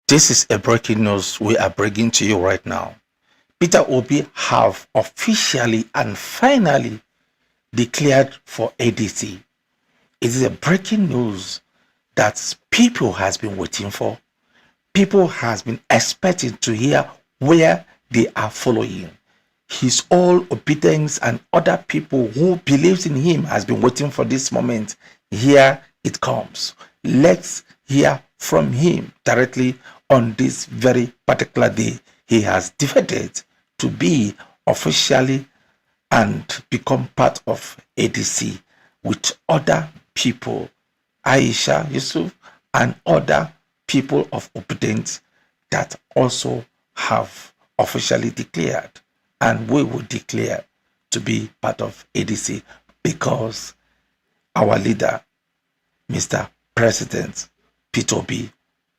This is a breaking news we are bringing to you right now. Peter Obi have officially and finally declared for ADC. It is a breaking news that people has been waiting for. People has been expecting to hear where they are following. His all obedience and other people who believes in him has been waiting for this moment. Here it comes. Let's hear from him directly on this very particular day. He has decided to be officially and become part of ADC with other people, Aisha, Yusuf, and other people of obedience that also have officially declared, and we will declare to be part of ADC because our leader, Mr. President Peter Obi,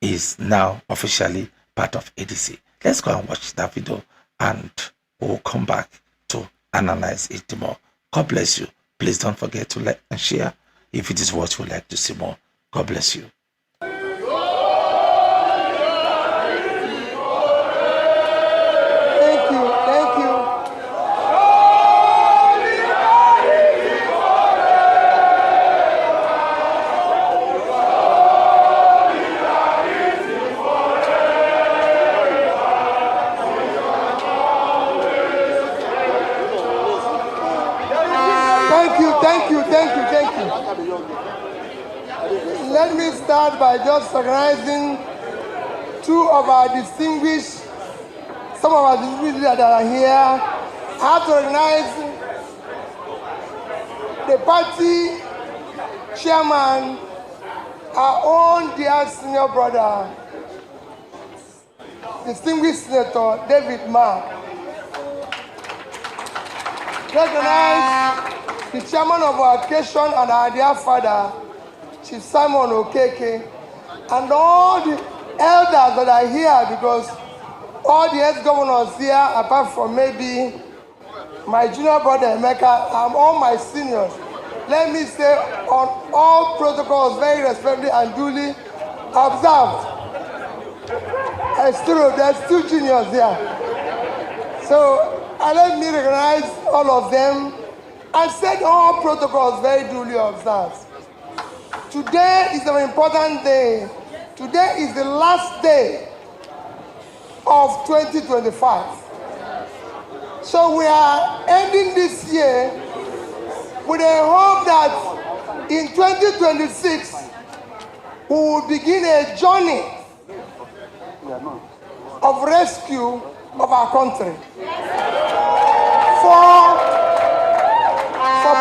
is now officially part of ADC. Let's go and watch that video and we'll come back to analyze it more. God bless you. Please don't forget to like and share if it is what you would like to see more. God bless you. Thank you. Let me start by just recognizing some of our distinguished leaders that are here. I have to recognize the party chairman, our own dear senior brother, distinguished Senator David Mark. Recognize the chairman of our occasion and our dear father, Chief Simon Okeke, and all the elders that are here, because all the ex-governors here, apart from maybe my junior brother Emeka, and all my seniors, let me say on all protocols very respectfully and duly observed. There's two juniors here. So let me recognize all of them and set all protocols very duly observed. Today is an important day. Today is the last day of 2025. So we are ending this year with a hope that in 2026 we will begin a journey of rescue of our country. For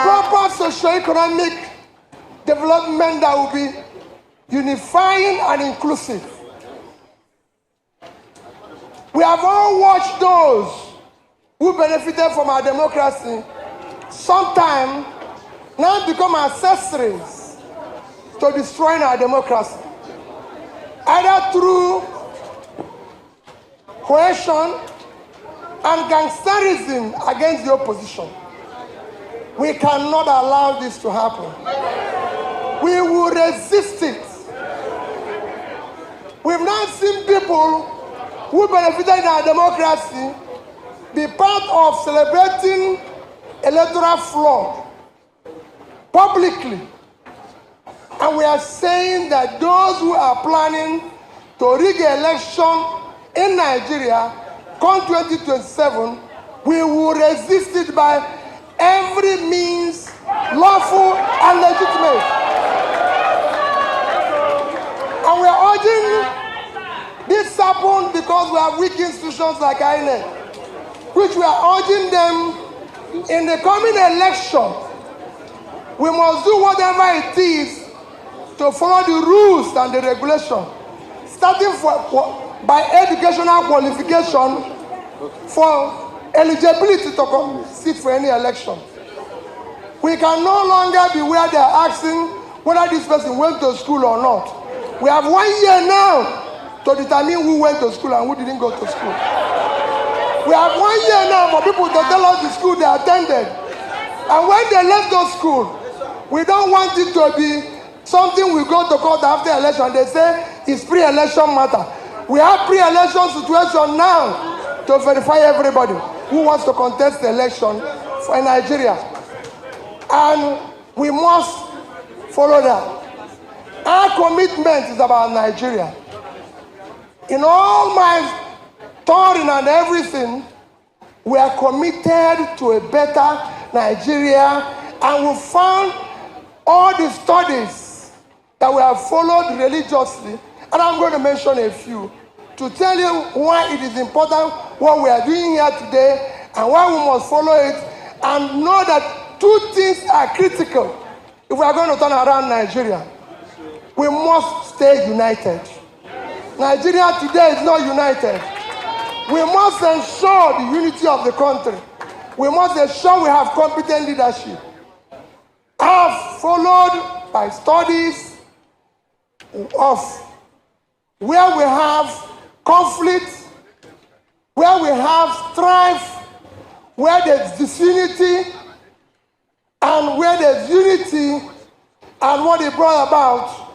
proper socio-economic development that will be unifying and inclusive. We have all watched those who benefited from our democracy sometime now become accessories to destroying our democracy, either through coercion and gangsterism against the opposition. We cannot allow this to happen. We will resist it. We've not seen people who benefited in our democracy be part of celebrating electoral fraud publicly. And we are saying that those who are planning to rig an election in Nigeria come 2027, we will resist it by every means lawful and legitimate. And we are urging this happen because we have weak institutions like INEC, which we are urging them in the coming election. We must do whatever it is to follow the rules and the regulation, starting by educational qualification for eligibility to sit for any election. We can no longer be where they are asking whether this person went to school or not. We have 1 year now to determine who went to school and who didn't go to school. We have 1 year now for people to tell us the school they attended. And when they left those schools, we don't want it to be something we go to court after election. They say it's pre-election matter. We have pre-election situation now to verify everybody who wants to contest the election for Nigeria. And we must follow that. Our commitment is about Nigeria. In all my touring and everything, we are committed to a better Nigeria, and we found all the studies that we have followed religiously, and I'm going to mention a few to tell you why it is important what we are doing here today and why we must follow it, and know that two things are critical if we are going to turn around Nigeria. We must stay united. Nigeria today is not united. We must ensure the unity of the country. We must ensure we have competent leadership. I have followed by studies of where we have conflict, where we have strife, where there's disunity, and where there's unity, and what it brought about.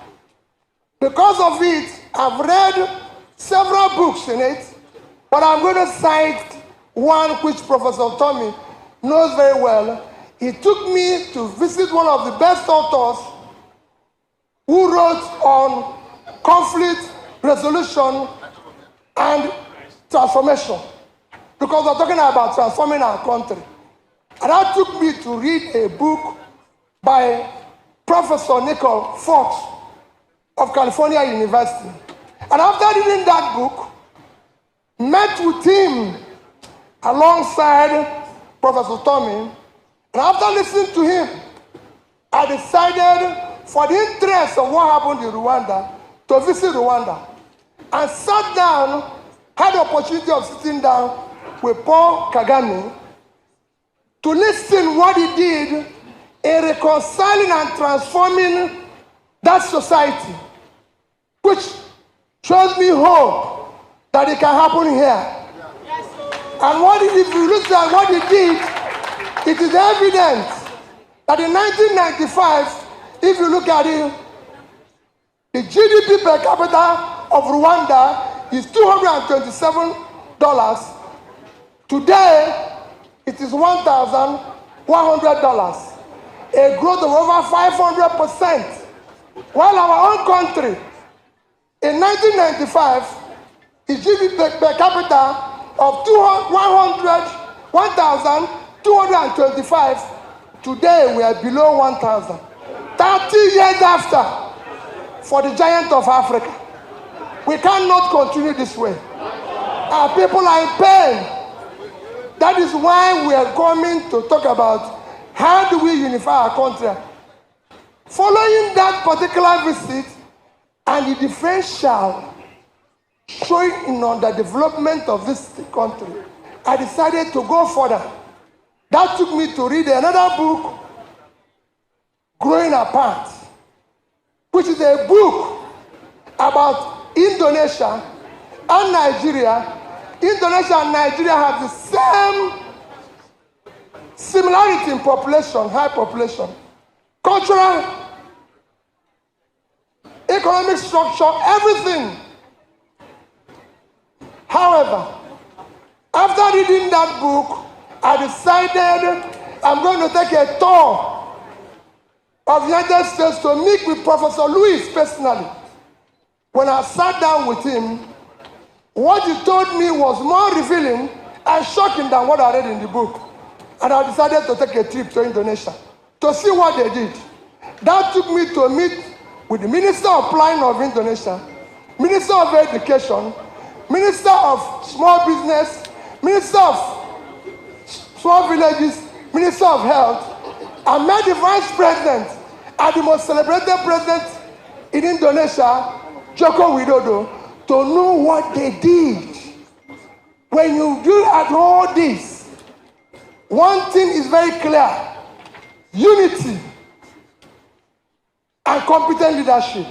Because of it, I've read several books in it, but I'm going to cite one which Professor Tommy knows very well. He took me to visit one of the best authors who wrote on conflict resolution and transformation, because we're talking about transforming our country. And that took me to read a book by Professor Nicole Fox of California University. And after reading that book, met with him alongside Professor Tommy, and after listening to him, I decided, for the interest of what happened in Rwanda, to visit Rwanda. And sat down, had the opportunity of sitting down with Paul Kagame to listen what he did in reconciling and transforming that society, which shows me hope that it can happen here. And if you look at what he did, it is evident that in 1995, if you look at it, the GDP per capita of Rwanda is $227. Today, it is $1,100, a growth of over 500%. While our own country, in 1995, the GDP per capita of $1,225, today we are below 1,000. 30 years after, for the giant of Africa. We cannot continue this way. Our people are in pain. That is why we are coming to talk about how do we unify our country. Following that particular visit and the differential showing in underdevelopment of this country, I decided to go further. That took me to read another book, Growing Apart, which is a book about Indonesia and Nigeria. Indonesia and Nigeria have the same similarity in population, high population, cultural, economic structure, everything. However, after reading that book, I decided I'm going to take a tour of the United States to meet with Professor Lewis personally. When I sat down with him, what he told me was more revealing and shocking than what I read in the book. And I decided to take a trip to Indonesia to see what they did. That took me to meet with the Minister of Planning of Indonesia, Minister of Education, Minister of Small Business, Minister of Small Villages, Minister of Health. I met the Vice President and the most celebrated president in Indonesia, Joko Widodo, to know what they did. When you do at all this, one thing is very clear: unity and competent leadership.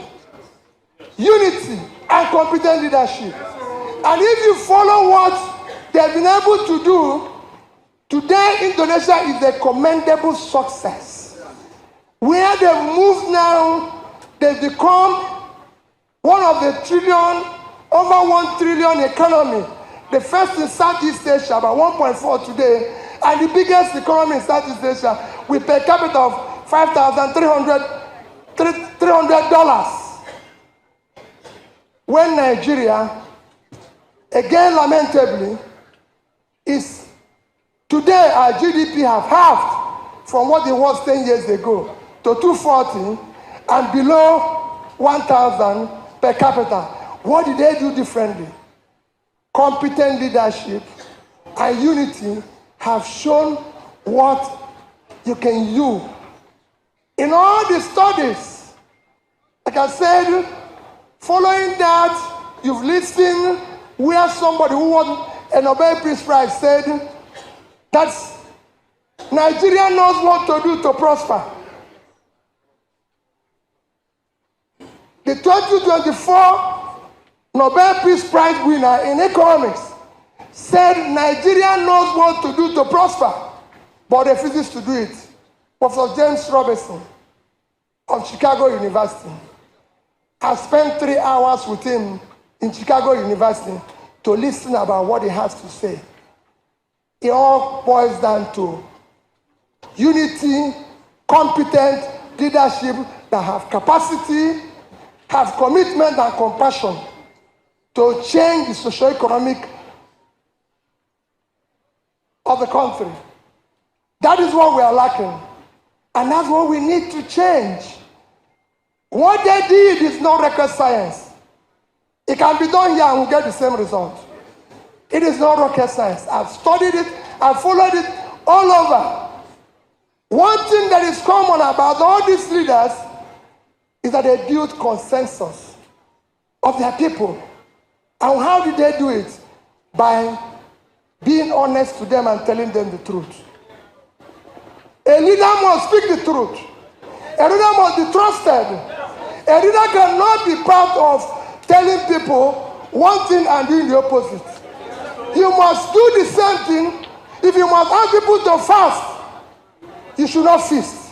Unity and competent leadership. And if you follow what they've been able to do, today Indonesia is a commendable success. Where they've moved now, they've become one of the trillion over 1 trillion economy, the first in Southeast Asia, about 1.4 today, and the biggest economy in Southeast Asia with per capita of $5,300. When Nigeria, again lamentably, is today our GDP have halved from what it was 10 years ago to 240 and below 1,000 per capita. What did they do differently? Competent leadership and unity have shown what you can do. In all the studies, like I said, following that, you've listened where somebody who won a Nobel Peace Prize said that Nigeria knows what to do to prosper. The 2024 Nobel Peace Prize winner in economics said Nigeria knows what to do to prosper, but refuses to do it. Professor James Robinson of Chicago University. I spent 3 hours with him in Chicago University to listen about what he has to say. It all boils down to unity, competent leadership that have capacity, have commitment and compassion to change the socio-economic of the country. That is what we are lacking. And that's what we need to change. What they did is not rocket science. It can be done here and we'll get the same result. It is not rocket science. I've studied it, I've followed it all over. One thing that is common about all these leaders is that they build consensus of their people. And how did they do it? By being honest to them and telling them the truth. A leader must speak the truth. A leader must be trusted. A leader cannot be part of telling people one thing and doing the opposite. You must do the same thing. If you must ask people to fast, you should not feast.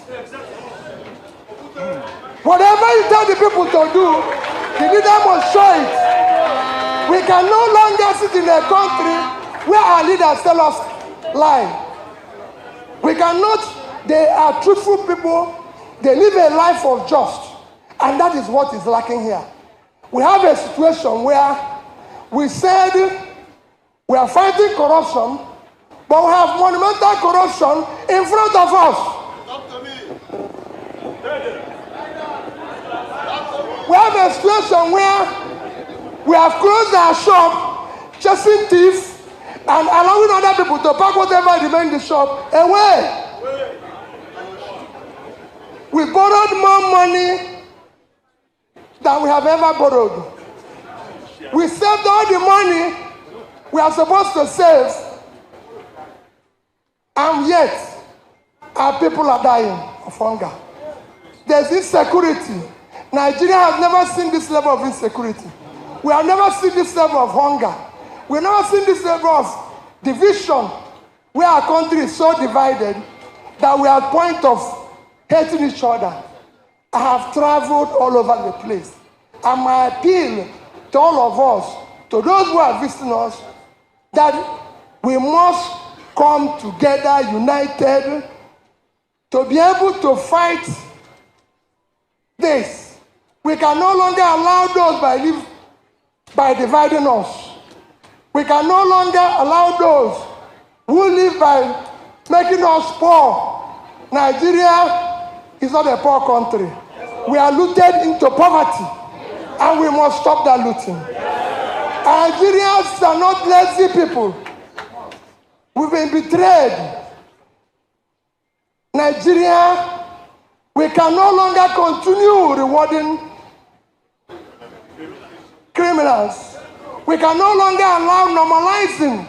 Whatever you tell the people to do, the leader must show it. We can no longer sit in a country where our leaders tell us lie. We cannot. They are truthful people. They live a life of just. And that is what is lacking here. We have a situation where we said we are fighting corruption, but we have monumental corruption in front of us. We have a situation where we have closed our shop, chasing thieves, and allowing other people to pack whatever remains in the shop away. We borrowed more money than we have ever borrowed. We saved all the money we are supposed to save, and yet our people are dying of hunger. There's insecurity. Nigeria has never seen this level of insecurity. We have never seen this level of hunger. We have never seen this level of division, where our country is so divided that we are at the point of hating each other. I have traveled all over the place. And my appeal to all of us, to those who are visiting us, that we must come together united to be able to fight this. We can no longer allow those by dividing us. We can no longer allow those who live by making us poor. Nigeria is not a poor country. We are looted into poverty, and we must stop that looting. Nigerians are not lazy people. We've been betrayed. Nigeria, we can no longer continue rewarding criminals. We can no longer allow normalizing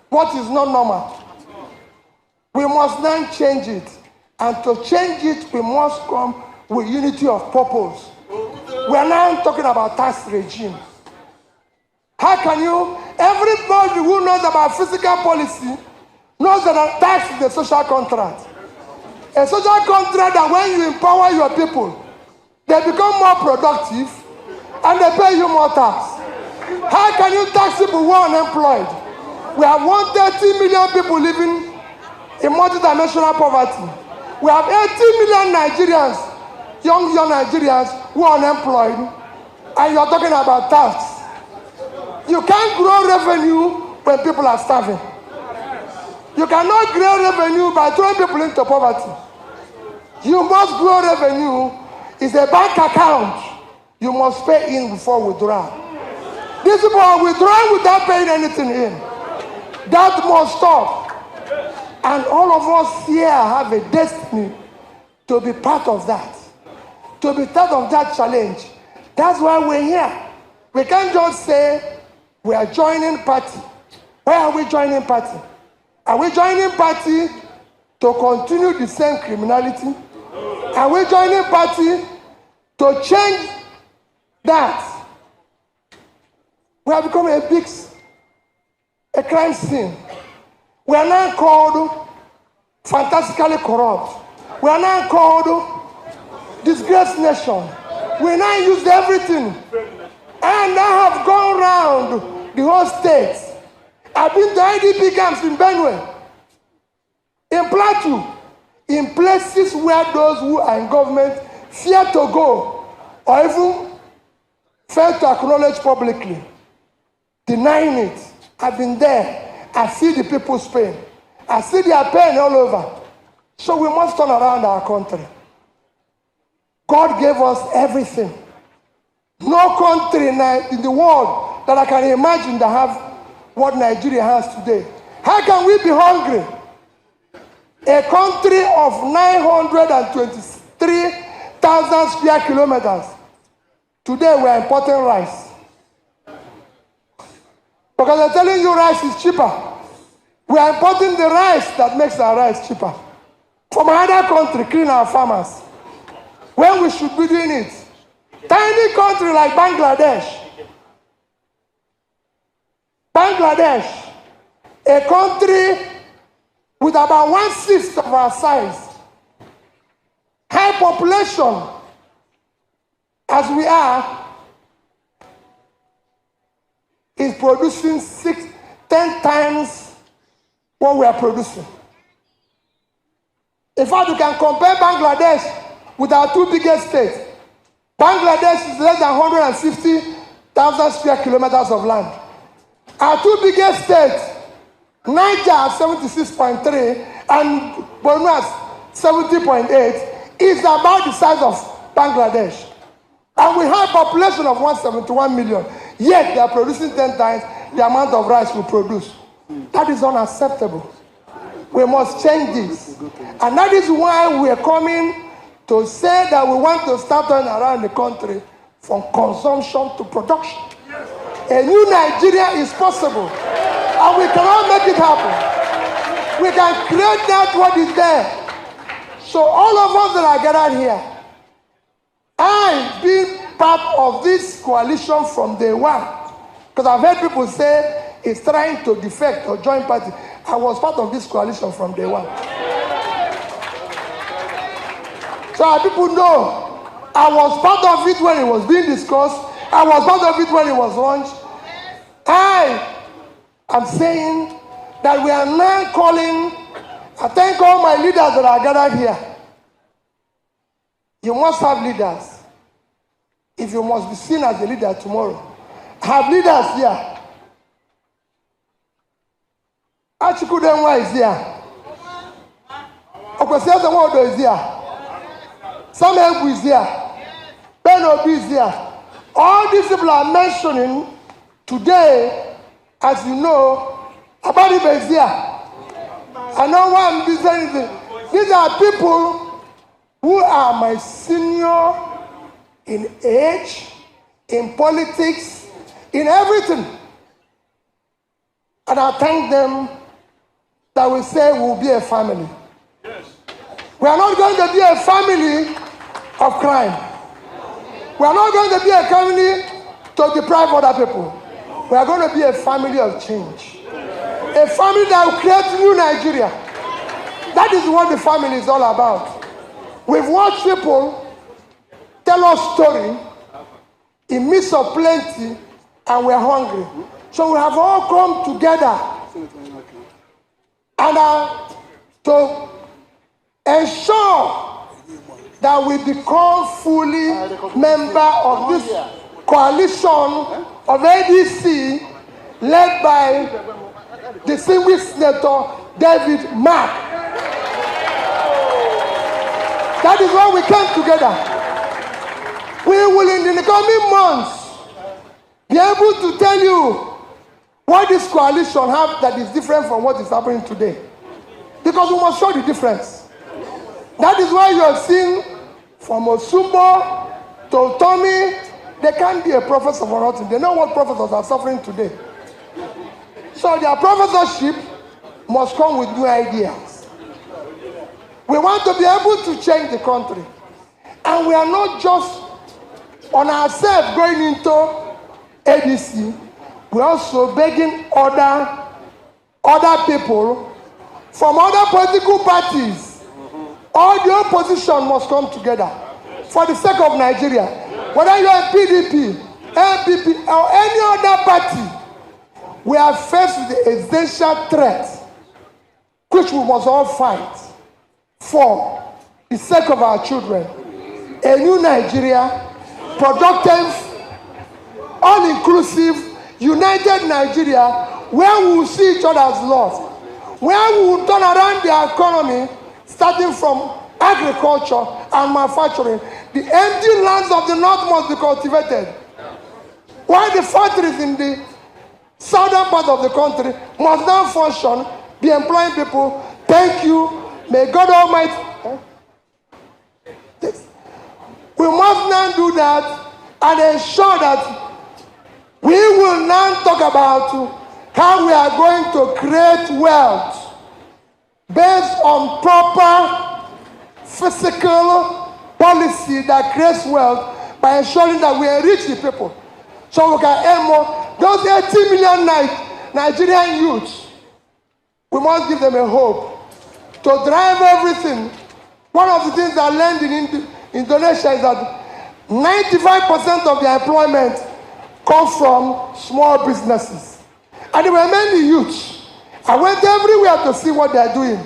what is not normal. We must then change it. And to change it, we must come with unity of purpose. We are now talking about tax regime. How can you, everybody who knows about fiscal policy knows that a tax is a social contract. A social contract that when you empower your people, they become more productive and they pay you more tax. How can you tax people who are unemployed? We have 130 million people living in multidimensional poverty. We have 80 million Nigerians, young Nigerians who are unemployed, and you're talking about tax. You can't grow revenue when people are starving. You cannot grow revenue by throwing people into poverty. You must grow revenue. It's a bank account. You must pay in before withdrawal. These people are withdrawing without paying anything in. That must stop. And all of us here have a destiny to be part of that. To be part of that challenge. That's why we're here. We can't just say we are joining party. Why are we joining party? Are we joining party to continue the same criminality? Are we joining party to change that? We have become a crime scene. We are now called fantastically corrupt. We are now called disgraced nation. We now use everything. And I have gone around the whole state. I've been to IDP camps in Benue, in Plateau, in places where those who are in government fear to go or even fail to acknowledge publicly, denying it. I've been there. I see the people's pain. I see their pain all over. So we must turn around our country. God gave us everything. No country in the world that I can imagine that have what Nigeria has today. How can we be hungry? A country of 923,000 square kilometers. Today we are importing rice. Because they're telling you rice is cheaper. We are importing the rice that makes our rice cheaper. From another country, killing our farmers. When we should be doing it. Tiny country like Bangladesh. Bangladesh, a country with about 1/6 of our size, high population as we are, is producing 10 times what we are producing. In fact, you can compare Bangladesh with our two biggest states. Bangladesh is less than 150,000 square kilometers of land. Our two biggest states, Niger at 76.3 and Borno at 70.8, is about the size of Bangladesh. And we have a population of 171 million. Yet they are producing 10 times the amount of rice we produce. That is unacceptable. We must change this. And that is why we are coming to say that we want to start turning around the country from consumption to production. A new Nigeria is possible. And we cannot make it happen. We can create that what is there. So all of us that are gathered here, I being part of this coalition from day one, because I've heard people say it's trying to defect or join party. I was part of this coalition from day one. So our people know I was part of it when it was being discussed. I was part of it when it was launched. I am saying that we are now calling, I thank all my leaders that are gathered here. You must have leaders if you must be seen as a leader tomorrow. I have leaders here. Achikudenwa is here. Okwesiasa Nwodo is here. Sam Egwu is here. Ben Obi is here. All these people are mentioning today, as you know, Abaribe is here. I know why I'm saying this. These are people who are my senior in age, in politics, in everything. And I thank them that we say we'll be a family. Yes. We are not going to be a family of crime. We are not going to be a family to deprive other people. We are going to be a family of change. A family that will create new Nigeria. That is what the family is all about. We've watched people tell us story in midst of plenty and we're hungry. So we have all come together and to ensure that we become fully member of this coalition of ADC led by distinguished Senator David Mark. That is why we came together. We will in the coming months be able to tell you what this coalition have that is different from what is happening today. Because we must show the difference. That is why you have seen from Osumbo to Tommy, they can't be a professor for nothing. They know what professors are suffering today. So their professorship must come with new ideas. We want to be able to change the country. And we are not just on ourselves going into ADC. We're also begging other people from other political parties. All the opposition must come together for the sake of Nigeria. Whether you are PDP, NPP, or any other party, we are faced with the existential threat, which we must all fight for the sake of our children. A new Nigeria, productive, all-inclusive, united Nigeria, where we will see each other as love, where we will turn around the economy, starting from agriculture and manufacturing. The empty lands of the north must be cultivated, while the factories in the southern part of the country must now function, be employing people. Thank you. May God Almighty. We must now do that and ensure that we will now talk about how we are going to create wealth based on proper physical policy that creates wealth by ensuring that we enrich the people so we can earn more. Those 80 million Nigerian youths, we must give them a hope to drive everything. One of the things that I learned in Indonesia is that 95% of the employment comes from small businesses. And there were many youths. I went everywhere to see what they are doing.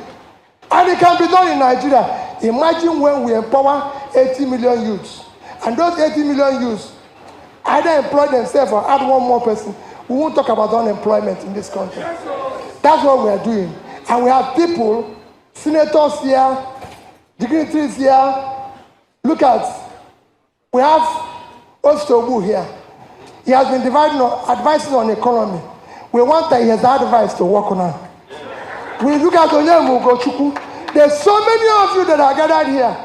And it can be done in Nigeria. Imagine when we empower 80 million youths. And those 80 million youths either employ themselves or add one more person. We won't talk about unemployment in this country. That's what we are doing. And we have people, senators here, dignitaries here. Look at, we have Ostobu here. He has been advising on economy. We want that he has advice to work on it. We look at Onyemu Gochukwu. There's so many of you that are gathered here.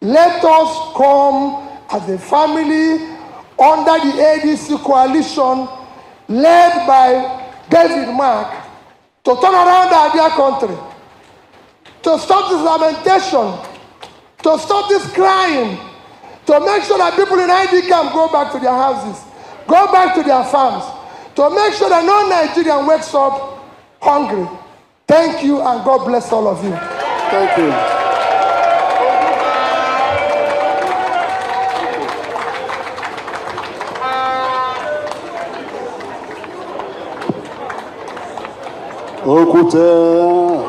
Let us come as a family under the ADC coalition led by David Mark to turn around our dear country, to stop this lamentation, to stop this crying, to make sure that people in ID camp go back to their houses, go back to their farms, to make sure that no Nigerian wakes up hungry. Thank you, and God bless all of you. Thank you.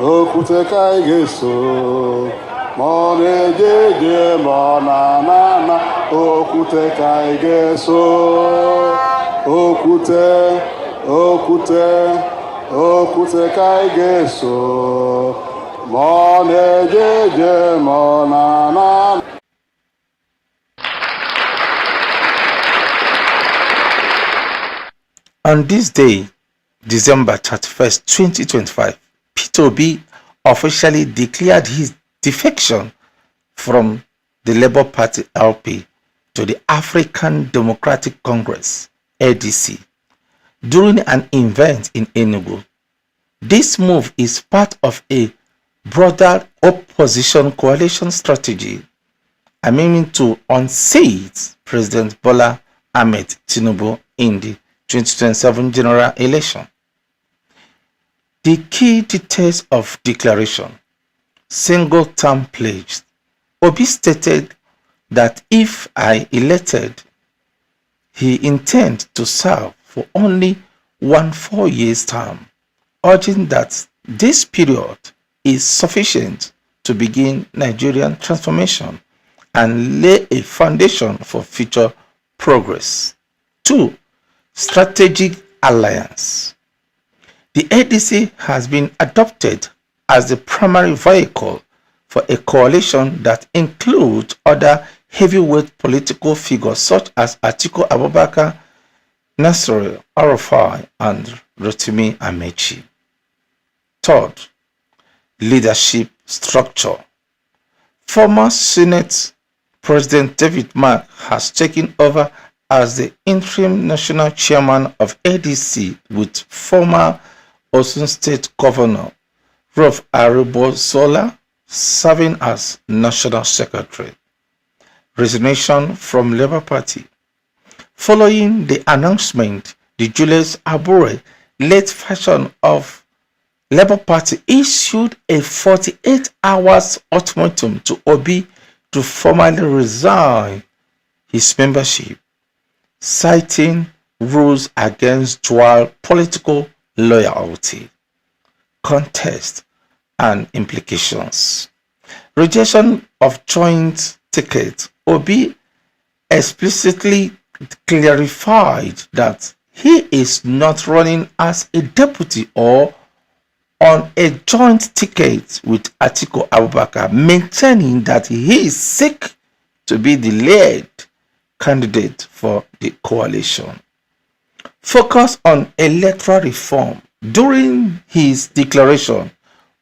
Okwute ka ị ga-eso, ma ọ na-eje eje ma ọ na-ana, okwute ka ị ga-eso. Okwute ka ị ga-eso, ma ọ na-eje eje ma ọ na-ana. On this day, December 31st, 2025, Peter Obi officially declared his defection from the Labour Party LP to the African Democratic Congress ADC during an event in Enugu. This move is part of a broader opposition coalition strategy aiming to unseat President Bola Ahmed Tinubu in the 2027 general election. The key details of declaration: single-term pledge. Obi stated that if I elected, he intends to serve for only 1 4-year term, urging that this period is sufficient to begin Nigerian transformation and lay a foundation for future progress. 2. Strategic alliance. The ADC has been adopted as the primary vehicle for a coalition that includes other heavyweight political figures such as Atiku Abubakar, Nasir El-Rufai, and Rotimi Amechi. 3rd, leadership structure. Former Senate President David Mark has taken over as the interim national chairman of ADC, with former Osun State Governor Prof. Arebosola serving as national secretary. Resignation from Labour Party. Following the announcement, the Julius Abure, late faction of Labour Party, issued a 48 hours ultimatum to Obi to formally resign his membership, citing rules against dual political loyalty, contest, and implications. Rejection of joint ticket. Obi explicitly clarified that he is not running as a deputy or on a joint ticket with Atiku Abubakar, maintaining that he is seek to be the lead candidate for the coalition. Focus on electoral reform. During his declaration,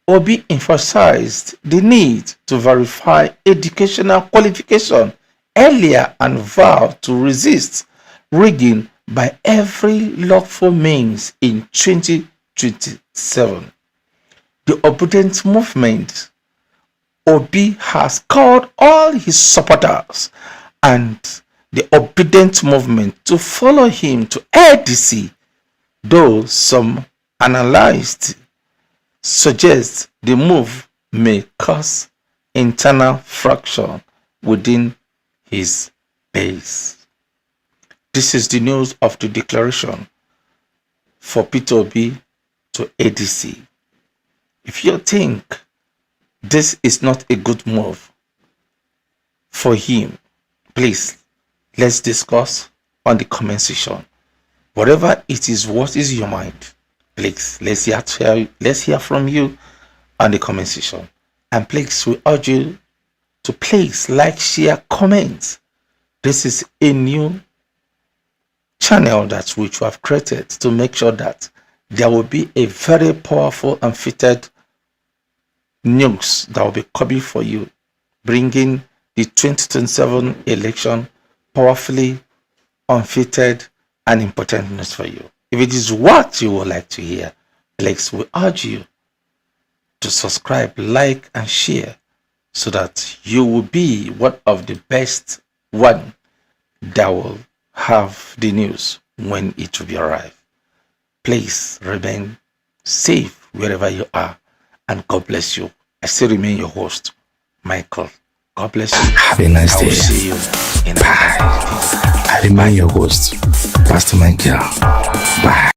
Obi emphasized the need to verify educational qualification earlier and vowed to resist rigging by every lawful means in 2027. The obedient movement. Obi has called all his supporters and the obedient movement to follow him to ADC, though some analysts suggest the move may cause internal friction within his base. This is the news of the declaration for Peter Obi to ADC. If you think this is not a good move for him, please, let's discuss on the comment section. Whatever it is, what is your mind? Please, let's hear from you on the comment section. And please, we urge you to please like, share, comment. This is a new channel that which we have created to make sure that there will be a very powerful and fitted news that will be coming for you, bringing the 2027 election powerfully unfitted and important news for you. If it is what you would like to hear, please, we urge you to subscribe, like, and share so that you will be one of the best one that will have the news when it will be arrived. Please remain safe wherever you are, and God bless you. I still remain your host, Michael. God bless you. Have a nice day. I will see you in the next video. I remain your host, Pastor Michael. Bye.